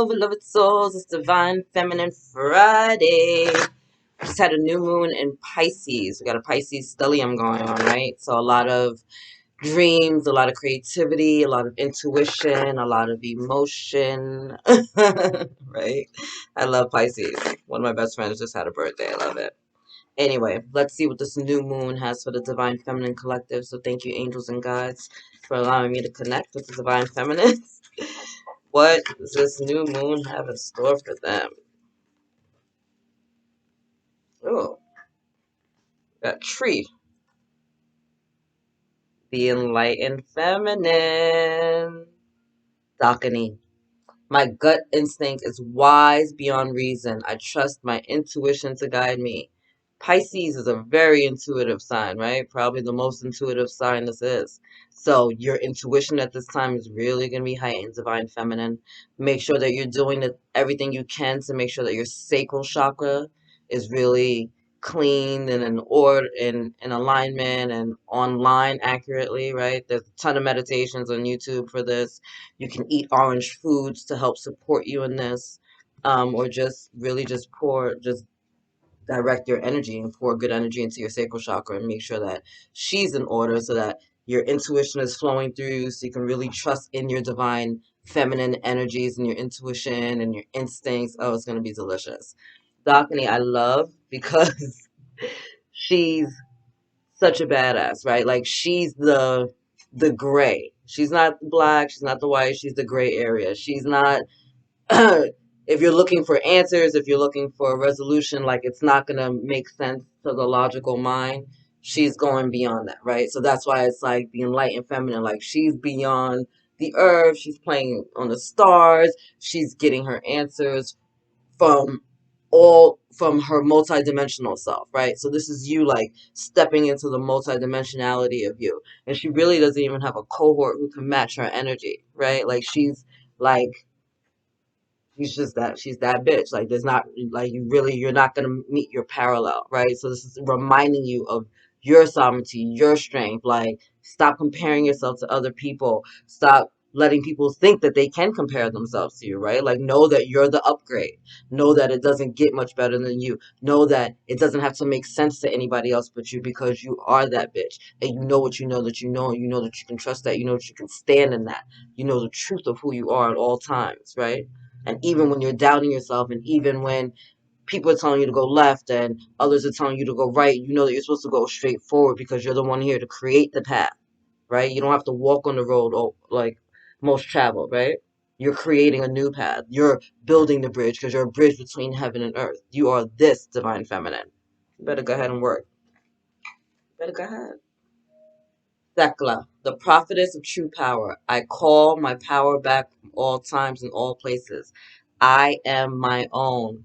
Hello, beloved souls. It's Divine Feminine Friday. We just had a new moon in Pisces. We got a Pisces stellium going on, right? So a lot of dreams, a lot of creativity, a lot of intuition, a lot of emotion, right? I love Pisces. One of my best friends just had a birthday. I love it. Anyway, let's see what this new moon has for the Divine Feminine Collective. So thank you, angels and guides, for allowing me to connect with the Divine Feminine. What does this new moon have in store for them? Oh, that tree. The Enlightened Feminine. Balcony. My gut instinct is wise beyond reason. I trust my intuition to guide me. Pisces is a very intuitive sign, right? Probably the most intuitive sign this is. So your intuition at this time is really going to be heightened, Divine Feminine. Make sure that you're doing everything you can to make sure that your sacral chakra is really clean and in order, in alignment and online accurately, right? There's a ton of meditations on YouTube for this. You can eat orange foods to help support you in this, or just really just direct your energy and pour good energy into your sacral chakra and make sure that she's in order so that your intuition is flowing through so you can really trust in your divine feminine energies and your intuition and your instincts. Oh, it's going to be delicious. Dakini, I love because she's such a badass, right? Like she's the gray. She's not black, she's not the white, she's the gray area. She's not if you're looking for answers, if you're looking for a resolution, like it's not gonna make sense to the logical mind. She's going beyond that, right? So that's why it's like the enlightened feminine, like she's beyond the earth, she's playing on the stars, she's getting her answers from from her multidimensional self, right? So this is you like stepping into the multidimensionality of you. And she really doesn't even have a cohort who can match her energy, right? Like she's that bitch. Like there's not like you're not gonna meet your parallel, right? So this is reminding you of your sovereignty, your strength. Like stop comparing yourself to other people. Stop letting people think that they can compare themselves to you, right? Like know that you're the upgrade. Know that it doesn't get much better than you. Know that it doesn't have to make sense to anybody else but you because you are that bitch. And you know what you know that you know, and you know that you can trust that, you know that you can stand in that. You know the truth of who you are at all times, right? And even when you're doubting yourself, and even when people are telling you to go left and others are telling you to go right, you know that you're supposed to go straight forward because you're the one here to create the path, right? You don't have to walk on the road like most travel, right? You're creating a new path. You're building the bridge because you're a bridge between heaven and earth. You are this divine feminine. You better go ahead and work. Better go ahead. Thecla, the prophetess of true power. I call my power back from all times and all places. I am my own.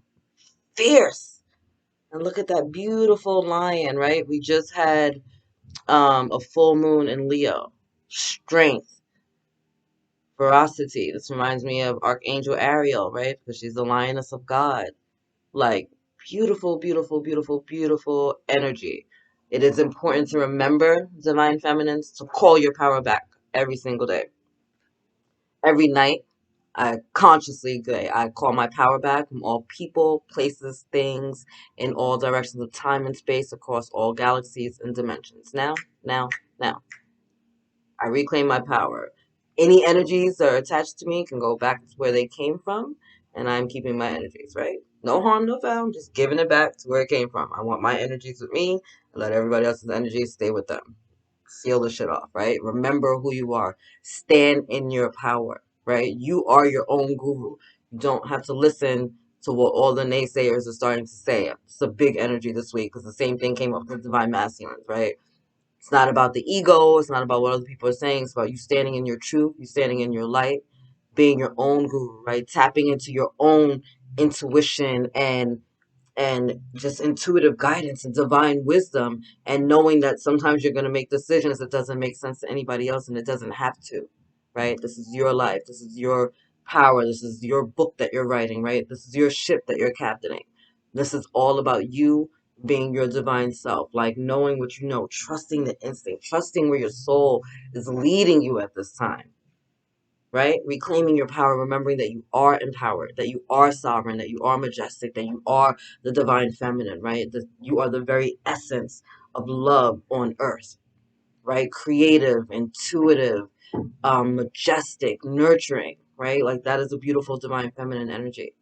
Fierce. And look at that beautiful lion, right? We just had a full moon in Leo. Strength, ferocity. This reminds me of Archangel Ariel, right? Because she's the lioness of God. Like beautiful, beautiful, beautiful, beautiful energy. It is important to remember, divine feminines, to call your power back every single day. Every night, I call my power back from all people, places, things, in all directions of time and space across all galaxies and dimensions. Now, now, I reclaim my power. Any energies that are attached to me can go back to where they came from, and I'm keeping my energies, right? No harm, no foul. I'm just giving it back to where it came from. I want my energies with me, and let everybody else's energies stay with them. Seal the shit off, right? Remember who you are. Stand in your power, right? You are your own guru. You don't have to listen to what all the naysayers are starting to say. It's a big energy this week because the same thing came up with Divine Masculines, right? It's not about the ego. It's not about what other people are saying. It's about you standing in your truth, you standing in your light, being your own guru, right? Tapping into your own intuition and just intuitive guidance and divine wisdom, and knowing that sometimes you're going to make decisions that doesn't make sense to anybody else, and it doesn't have to, right? This is your life. This is your power. This is your book that you're writing, right? This is your ship that you're captaining. This is all about you being your divine self, like knowing what you know, trusting the instinct, trusting where your soul is leading you at this time. right? Reclaiming your power, remembering that you are empowered, that you are sovereign, that you are majestic, that you are the divine feminine, right? That you are the very essence of love on earth, right? Creative, intuitive, majestic, nurturing, right? Like that is a beautiful divine feminine energy.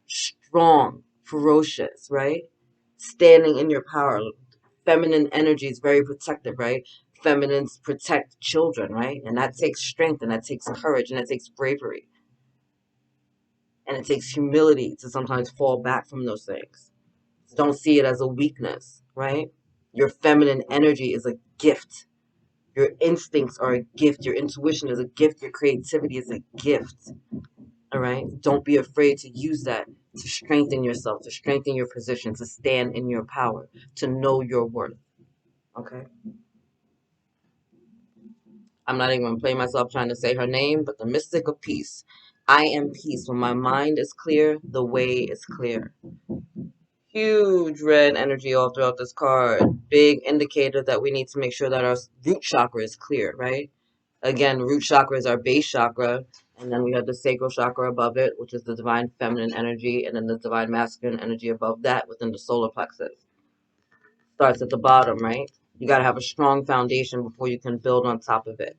Strong, ferocious, right? Standing in your power. Feminine energy is very protective, right? Feminines protect children, right? And that takes strength and that takes courage and that takes bravery. And it takes humility to sometimes fall back from those things. Don't see it as a weakness, right? Your feminine energy is a gift. Your instincts are a gift. Your intuition is a gift. Your creativity is a gift. All right? Don't be afraid to use that to strengthen yourself, to strengthen your position, to stand in your power, to know your worth. Okay? I'm not even going to play myself trying to say her name, but the mystic of peace. I am peace. When my mind is clear, the way is clear. Huge red energy all throughout this card. Big indicator that we need to make sure that our root chakra is clear, right? Again, root chakra is our base chakra, and then we have the sacral chakra above it, which is the divine feminine energy, and then the divine masculine energy above that within the solar plexus. Starts at the bottom, right? You got to have a strong foundation before you can build on top of it.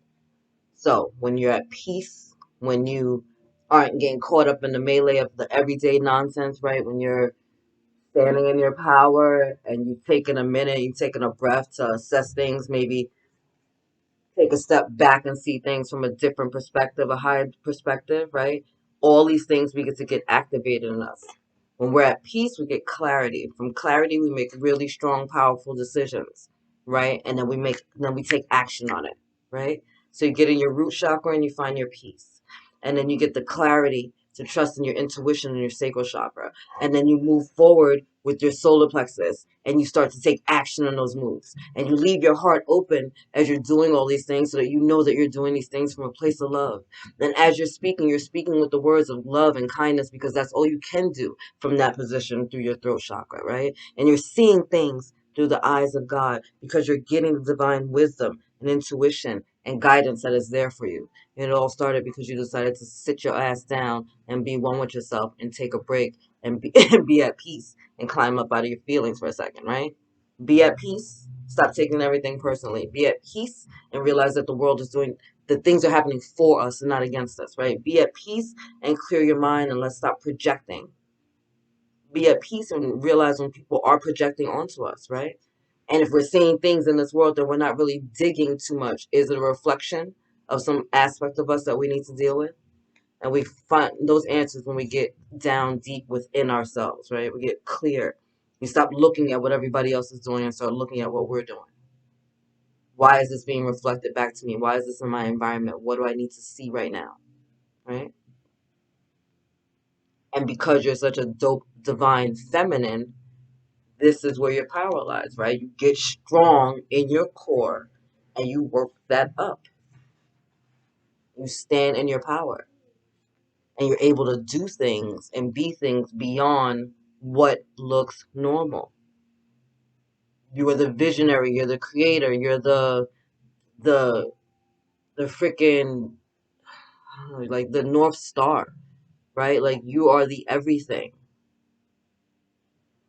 So when you're at peace, when you aren't getting caught up in the melee of the everyday nonsense, right? When you're standing in your power and you've taken a minute, you've taken a breath to assess things, maybe take a step back and see things from a different perspective, a higher perspective, right? All these things we get to get activated in us. When we're at peace, we get clarity. From clarity, we make really strong, powerful decisions, right? And then we take action on it, right? So you get in your root chakra and you find your peace. And then you get the clarity to trust in your intuition and your sacral chakra. And then you move forward with your solar plexus and you start to take action on those moves. And you leave your heart open as you're doing all these things so that you know that you're doing these things from a place of love. And as you're speaking with the words of love and kindness because that's all you can do from that position through your throat chakra, right? And you're seeing things through the eyes of God because you're getting the divine wisdom and intuition and guidance that is there for you. And it all started because you decided to sit your ass down and be one with yourself and take a break and be, and be at peace and climb up out of your feelings for a second, right? Be at peace. Stop taking everything personally. Be at peace and realize that the world is doing, that things are happening for us and not against us, right? Be at peace and clear your mind and let's stop projecting. Be at peace and realize when people are projecting onto us, right? And if we're seeing things in this world that we're not really digging too much, is it a reflection of some aspect of us that we need to deal with? And we find those answers when we get down deep within ourselves, right? We get clear. We stop looking at what everybody else is doing and start looking at what we're doing. Why is this being reflected back to me? Why is this in my environment? What do I need to see right now? Right? And because you're such a dope, divine feminine, this is where your power lies, right? You get strong in your core and you work that up. You stand in your power and you're able to do things and be things beyond what looks normal. You are the visionary, you're the creator, you're the the freaking like the North Star, right? Like you are the everything.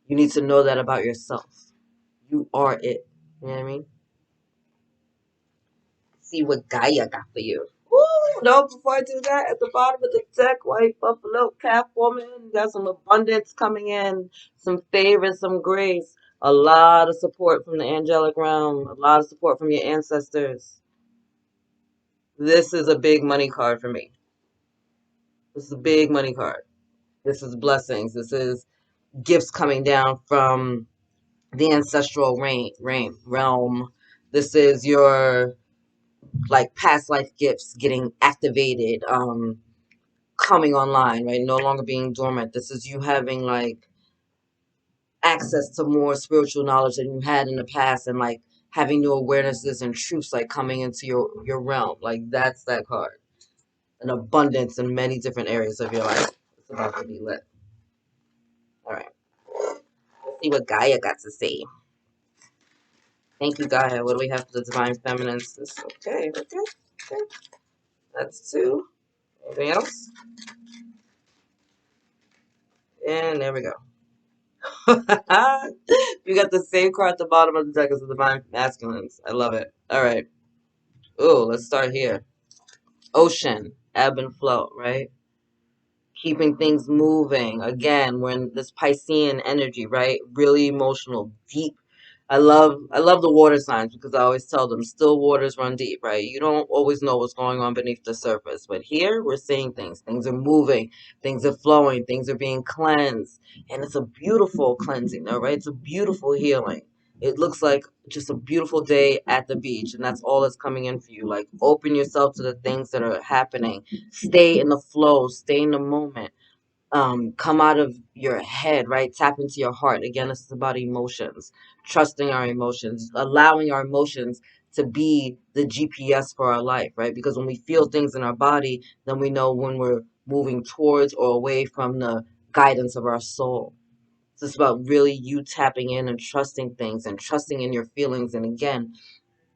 You need to know that about yourself. You are it. You know what I mean? See what Gaia got for you. Ooh, no, before I do that, at the bottom of the deck, white buffalo cap woman, got some abundance coming in, some favor, some grace, a lot of support from the angelic realm, a lot of support from your ancestors. This is a big money card for me. This is a big money card. This is blessings. This is gifts coming down from the ancestral realm. This is your like past life gifts getting activated, coming online, right? No longer being dormant. This is you having like access to more spiritual knowledge than you had in the past and like having new awarenesses and truths like coming into your realm. Like that's that card. An abundance in many different areas of your life. It's about to be lit. All right. Let's see what Gaia got to say. Thank you, Gaia. What do we have for the divine feminines? Okay, okay, okay. That's two. Anything else? And there we go. You got the same card at the bottom of the deck as the Divine Masculines. I love it. All right. Ooh, let's start here. Ocean, ebb and flow, right? Keeping things moving. Again, we're in this Piscean energy, right? Really emotional, deep. I love the water signs because I always tell them still waters run deep, right? You don't always know what's going on beneath the surface. But here we're seeing things. Things are moving, things are flowing, things are being cleansed. And it's a beautiful cleansing, all right? It's a beautiful healing. It looks like just a beautiful day at the beach, and that's all that's coming in for you. Like, open yourself to the things that are happening. Stay in the flow, stay in the moment. Come out of your head, right? Tap into your heart. Again, this is about emotions, trusting our emotions, allowing our emotions to be the GPS for our life, right? Because when we feel things in our body, then we know when we're moving towards or away from the guidance of our soul. So it's about really you tapping in and trusting things and trusting in your feelings. And again,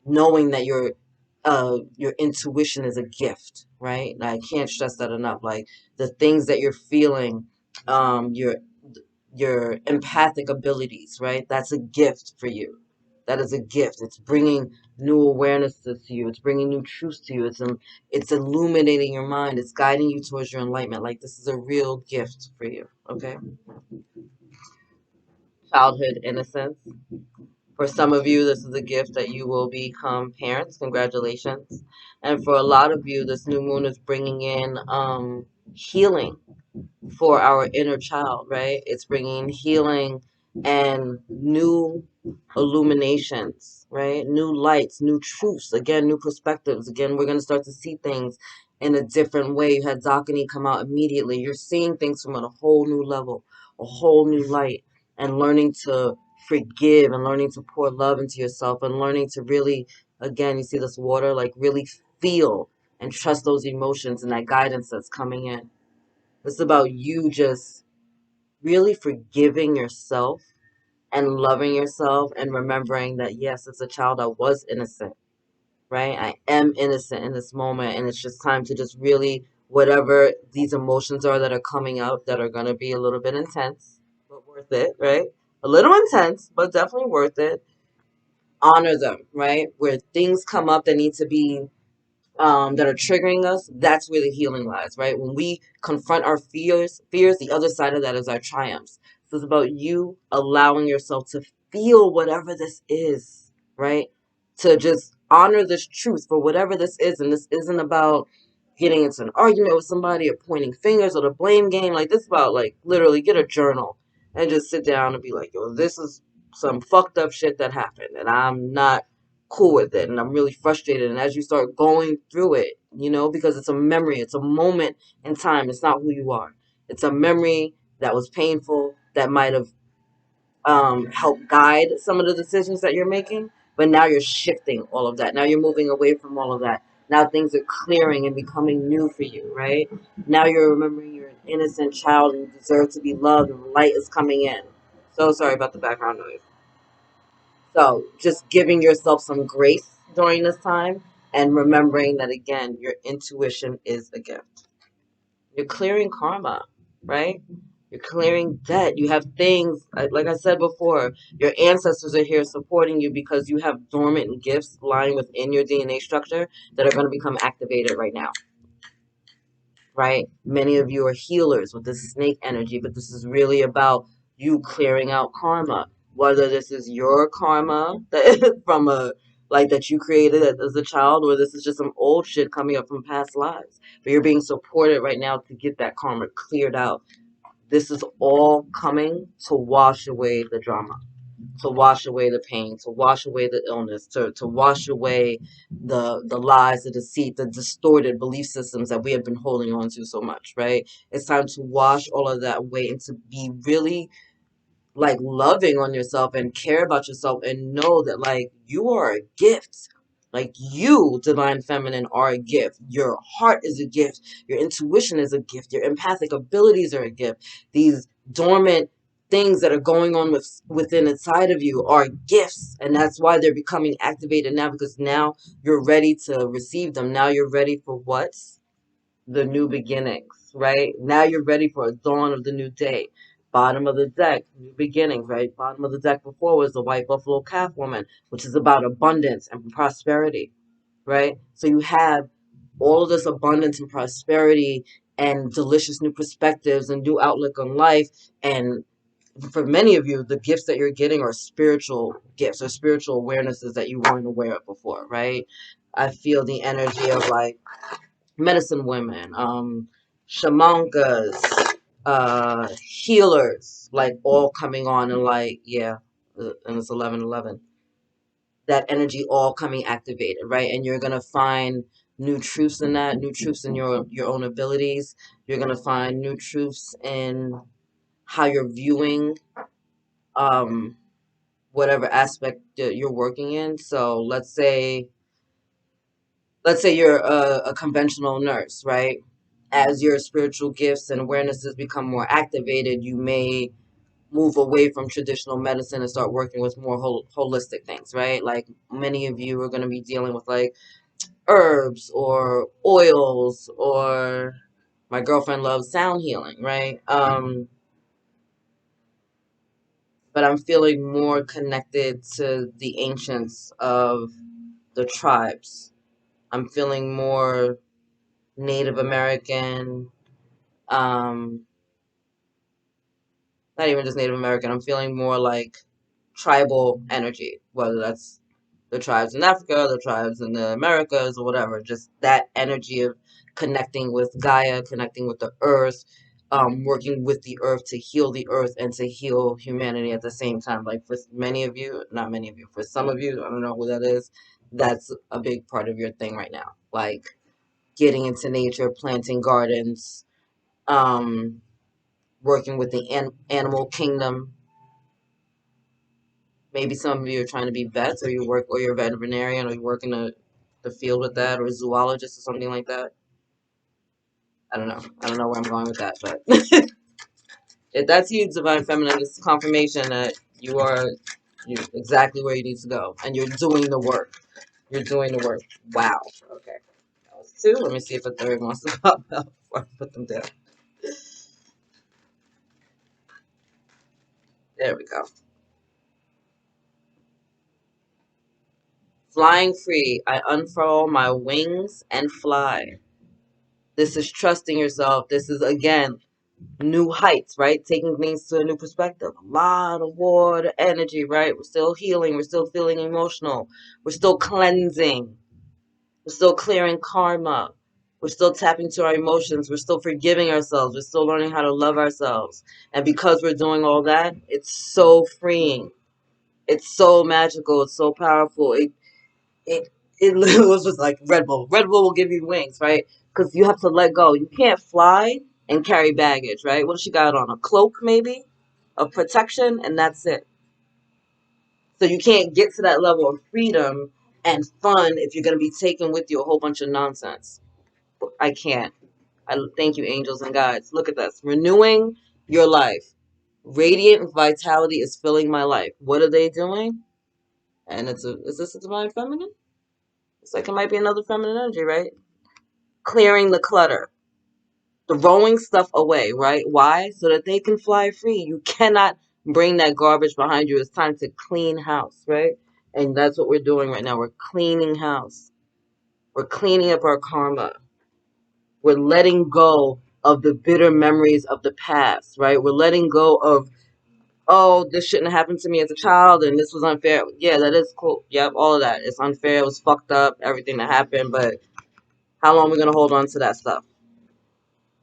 knowing that your intuition is a gift, right? And I can't stress that enough. Like the things that you're feeling, um, your your empathic abilities, right? That's a gift for you. That is a gift. It's bringing new awarenesses to you. It's bringing new truths to you. It's illuminating your mind. It's guiding you towards your enlightenment. Like this is a real gift for you. Okay. Childhood innocence. For some of you, this is a gift that you will become parents. Congratulations. And for a lot of you, this new moon is bringing in healing for our inner child, right? It's bringing healing and new illuminations, right? New lights, new truths, again, new perspectives. Again, we're going to start to see things in a different way. You had Dakini come out immediately. You're seeing things from a whole new level, a whole new light, and learning to forgive and learning to pour love into yourself and learning to really, again, you see this water, like really feel and trust those emotions and that guidance that's coming in. It's about you just really forgiving yourself and loving yourself and remembering that, yes, as a child, I was innocent, right? I am innocent in this moment. And it's just time to just really, whatever these emotions are that are coming out that are going to be a little bit intense, but worth it, right? A little intense, but definitely worth it. Honor them, right? Where things come up that need to be that are triggering us, that's where the healing lies, right? When we confront our fears, the other side of that is our triumphs. So it's about you allowing yourself to feel whatever this is, right? To just honor this truth for whatever this is. And this isn't about getting into an argument with somebody or pointing fingers or the blame game. Like, this is about, like, literally get a journal and just sit down and be like, yo, this is some fucked up shit that happened. And I'm not cool with it and I'm really frustrated. And as you start going through it, because it's a memory, it's a moment in time, it's not who you are. It's a memory that was painful, that might have helped guide some of the decisions that you're making, but now you're shifting all of that. Now you're moving away from all of that. Now things are clearing and becoming new for you, right? Now you're remembering you're an innocent child and you deserve to be loved and light is coming in. So sorry about the background noise. So just giving yourself some grace during this time and remembering that, again, your intuition is a gift. You're clearing karma, right? You're clearing debt. You have things, like I said before, your ancestors are here supporting you because you have dormant gifts lying within your DNA structure that are going to become activated right now, right? Many of you are healers with this snake energy, but this is really about you clearing out karma. Whether this is your karma that, from that you created as a child, or this is just some old shit coming up from past lives. But you're being supported right now to get that karma cleared out. This is all coming to wash away the drama, to wash away the pain, to wash away the illness, to wash away the lies, the deceit, the distorted belief systems that we have been holding on to so much, right? It's time to wash all of that away and to be really like loving on yourself and care about yourself and know that like you are a gift. Like you, divine feminine, are a gift. Your heart is a gift. Your intuition is a gift. Your empathic abilities are a gift. These dormant things that are going on within inside of you are gifts, and that's why they're becoming activated now, because now you're ready to receive them. Now you're ready for what? the new beginnings, right? Now you're ready for a dawn of the new day. Bottom of the deck, new beginnings, right? Bottom of the deck before was the white buffalo calf woman, which is about abundance and prosperity, right? So you have all of this abundance and prosperity and delicious new perspectives and new outlook on life. And for many of you, the gifts that you're getting are spiritual gifts or spiritual awarenesses that you weren't aware of before, right? I feel the energy of like medicine women, shamankas, healers, like all coming on and like, yeah, and it's 11:11. That energy all coming activated, right? And you're gonna find new truths in that, new truths in your own abilities. You're gonna find new truths in how you're viewing um whatever aspect that you're working in. So let's say you're a conventional nurse, right? As your spiritual gifts and awarenesses become more activated, you may move away from traditional medicine and start working with more holistic things, right? Like many of you are going to be dealing with like herbs or oils, or my girlfriend loves sound healing, right? But I'm feeling more connected to the ancients of the tribes. I'm feeling more Native American, um, not even just Native American. I'm feeling more like tribal energy, whether that's the tribes in Africa, the tribes in the Americas, or whatever. Just that energy of connecting with Gaia, connecting with the earth, working with the earth to heal the earth and to heal humanity at the same time. Like for many of you, not many of you, for some of you, I don't know who that is, that's a big part of your thing right now. Like getting into nature, planting gardens, um, working with the animal kingdom. Maybe some of you are trying to be vets, or or you're a veterinarian, or you work in the field with that, or a zoologist or something like that. I don't know. I don't know where I'm going with that, but if that's you, Divine Feminine, it's confirmation that you exactly where you need to go, and you're doing the work. You're doing the work. Wow. Okay. That was two. Let me see if a third wants to pop out before I put them down. There we go. Flying free, I unfurl my wings and fly. This is trusting yourself. This is, again, new heights, right? Taking things to a new perspective. A lot of water, energy, right? We're still healing. We're still feeling emotional. We're still cleansing. We're still clearing karma. We're still tapping to our emotions. We're still forgiving ourselves. We're still learning how to love ourselves. And because we're doing all that, it's so freeing. It's so magical. It's so powerful. It it was just like Red Bull. Red Bull will give you wings, right? Because you have to let go. You can't fly and carry baggage, right? What does she got on? A cloak, maybe, of protection, and that's it. So you can't get to that level of freedom and fun if you're going to be taking with you a whole bunch of nonsense. I can't. I thank you, angels and guides. Look at this. Renewing your life. Radiant vitality is filling my life. What are they doing? And is this a divine feminine? It's like it might be another feminine energy, right? Clearing the clutter, throwing stuff away, right? Why? So that they can fly free. You cannot bring that garbage behind you. It's time to clean house, right? And that's what we're doing right now. We're cleaning house. We're cleaning up our karma. We're letting go of the bitter memories of the past, right? We're letting go of, oh, this shouldn't have happened to me as a child and this was unfair. Yeah, that is cool. Yep, all of that. It's unfair. It was fucked up. Everything that happened. But how long are we going to hold on to that stuff?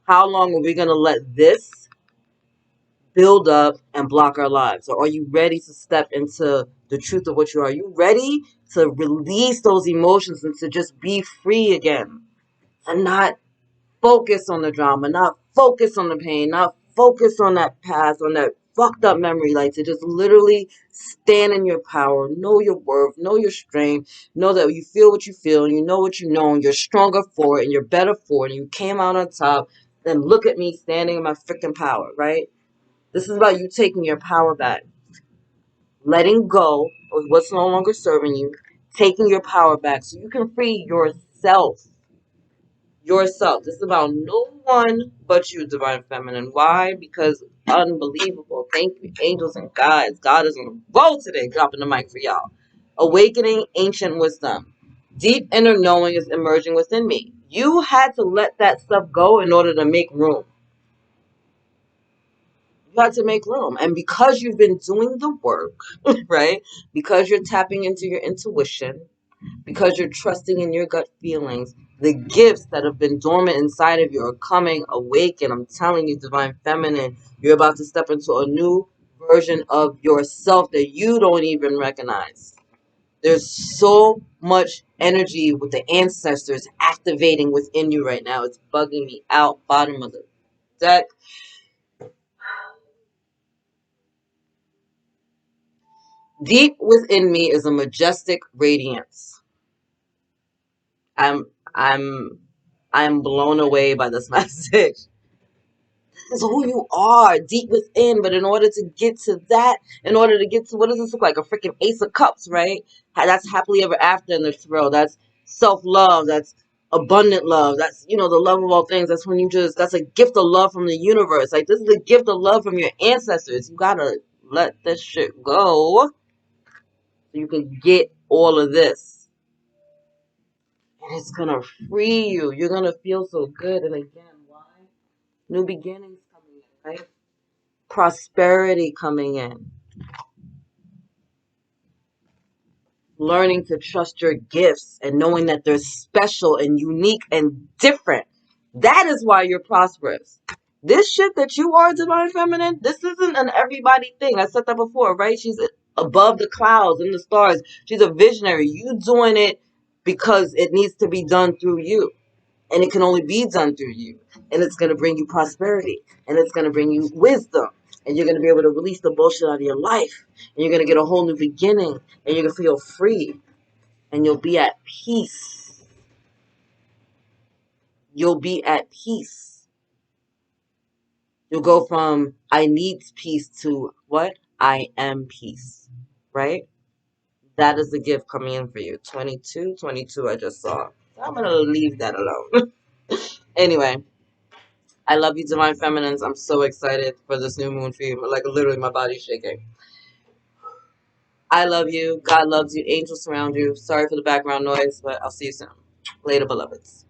How long are we going to let this build up and block our lives? Or are you ready to step into the truth of what you are? Are you ready to release those emotions and to just be free again? And not focus on the drama, not focus on the pain, not focus on that past, on that fucked up memory. Like to just literally stand in your power, know your worth, know your strength, know that you feel what you feel, and you know what you know, and you're stronger for it, and you're better for it, and you came out on top. Then look at me standing in my freaking power, right? This is about you taking your power back, letting go of what's no longer serving you, taking your power back so you can free yourself. yourself. This is about no one but you, Divine Feminine. Why? Because unbelievable. Thank you, angels and guides. God is on the roll today, dropping the mic for y'all. Awakening ancient wisdom. Deep inner knowing is emerging within me. You had to let that stuff go in order to make room. You had to make room. And because you've been doing the work, right? Because you're tapping into your intuition, because you're trusting in your gut feelings, the gifts that have been dormant inside of you are coming awake. And I'm telling you, Divine Feminine, you're about to step into a new version of yourself that you don't even recognize. There's so much energy with the ancestors activating within you right now. It's bugging me out. Bottom of the deck. Deep within me is a majestic radiance. I'm I'm I'm blown away by this message. This is who you are deep within. But in order to get to that, in order to get to, what does this look like? A freaking Ace of Cups, right? That's happily ever after in the thrill. That's self-love. That's abundant love. That's, the love of all things. That's when that's a gift of love from the universe. Like, this is a gift of love from your ancestors. You gotta let this shit go so you can get all of this. And it's gonna free you. You're gonna feel so good. And again, why? New beginnings coming in, right? Prosperity coming in. Learning to trust your gifts and knowing that they're special and unique and different. That is why you're prosperous. This shit that you are, Divine Feminine, this isn't an everybody thing. I said that before, right? She's above the clouds and the stars. She's a visionary. You doing it because it needs to be done through you. And it can only be done through you. And it's going to bring you prosperity. And it's going to bring you wisdom. And you're going to be able to release the bullshit out of your life. And you're going to get a whole new beginning. And you're going to feel free. And you'll be at peace. You'll be at peace. You'll go from I need peace to what? I am peace. Right? That is the gift coming in for you. 22 I just saw. I'm going to leave that alone. Anyway. I love you, Divine Feminines. I'm so excited for this new moon for you. Like, literally, my body's shaking. I love you. God loves you. Angels surround you. Sorry for the background noise, but I'll see you soon. Later, beloveds.